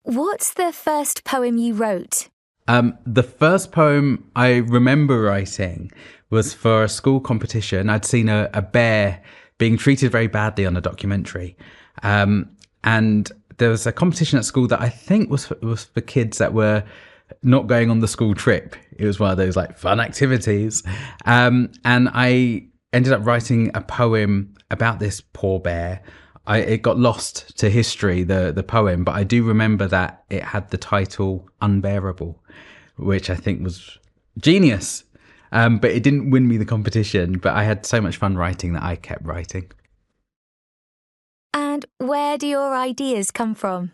What's the first poem you wrote? The first poem I remember writing was for a school competition. I'd seen a bear being treated very badly on a documentary. And there was a competition at school that I think was for kids that were not going on the school trip. It was one of those like fun activities. And I ended up writing a poem about this poor bear. It got lost to history, the poem, but I do remember that it had the title Unbearable, which I think was genius. But it didn't win me the competition, but I had so much fun writing that I kept writing. And where do your ideas come from?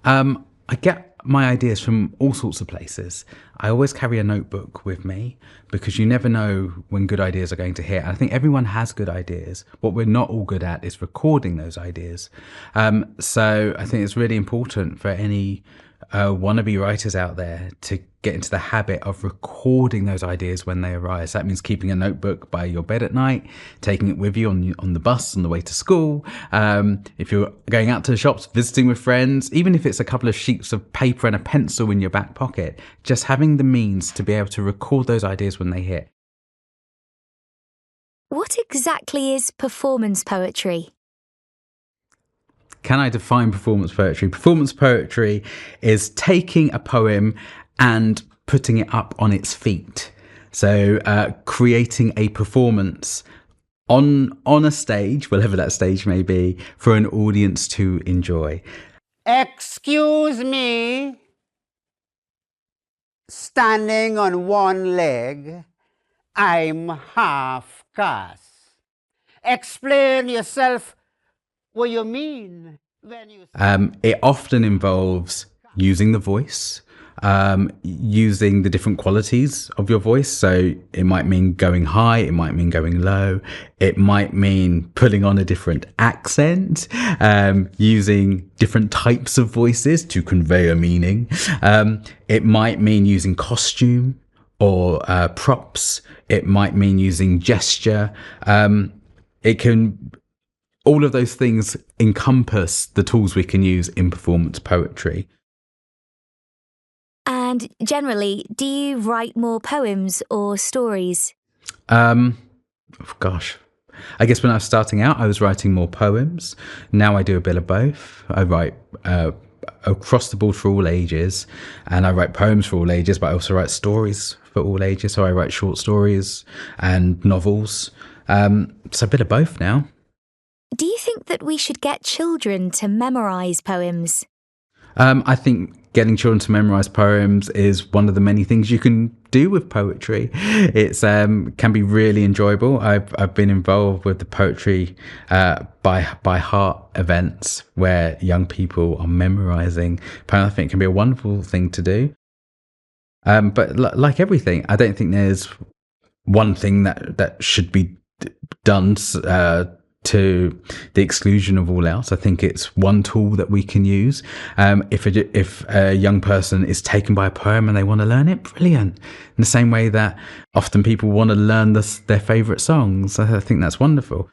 I get my ideas from all sorts of places. I always carry a notebook with me because you never know when good ideas are going to hit. And I think everyone has good ideas. What we're not all good at is recording those ideas. So I think it's really important for any wannabe writers out there to get into the habit of recording those ideas when they arise. That means keeping a notebook by your bed at night, taking it with you on the bus on the way to school. If you're going out to the shops, visiting with friends, even if it's a couple of sheets of paper and a pencil in your back pocket, just having the means to be able to record those ideas when they hit. What exactly is performance poetry? Can I define performance poetry? Performance poetry is taking a poem and putting it up on its feet. So creating a performance on a stage, whatever that stage may be, for an audience to enjoy. Excuse me. Standing on one leg, I'm half caste. Explain yourself. What you mean when you it often involves using the voice, using the different qualities of your voice. So it might mean going high, it might mean going low, it might mean putting on a different accent, using different types of voices to convey a meaning. It might mean using costume or props. It might mean using gesture. All of those things encompass the tools we can use in performance poetry. And generally, do you write more poems or stories? Gosh, I guess when I was starting out, I was writing more poems. Now I do a bit of both. I write across the board for all ages, and I write poems for all ages, but I also write stories for all ages. So I write short stories and novels. So a bit of both now. Do you think that we should get children to memorise poems? I think getting children to memorise poems is one of the many things you can do with poetry. It's can be really enjoyable. I've been involved with the poetry by heart events where young people are memorising poems. I think it can be a wonderful thing to do. But like everything, I don't think there's one thing that should be done to the exclusion of all else. I think it's one tool that we can use. If a young person is taken by a poem and they want to learn it, brilliant. In the same way that often people want to learn their favourite songs, I think that's wonderful.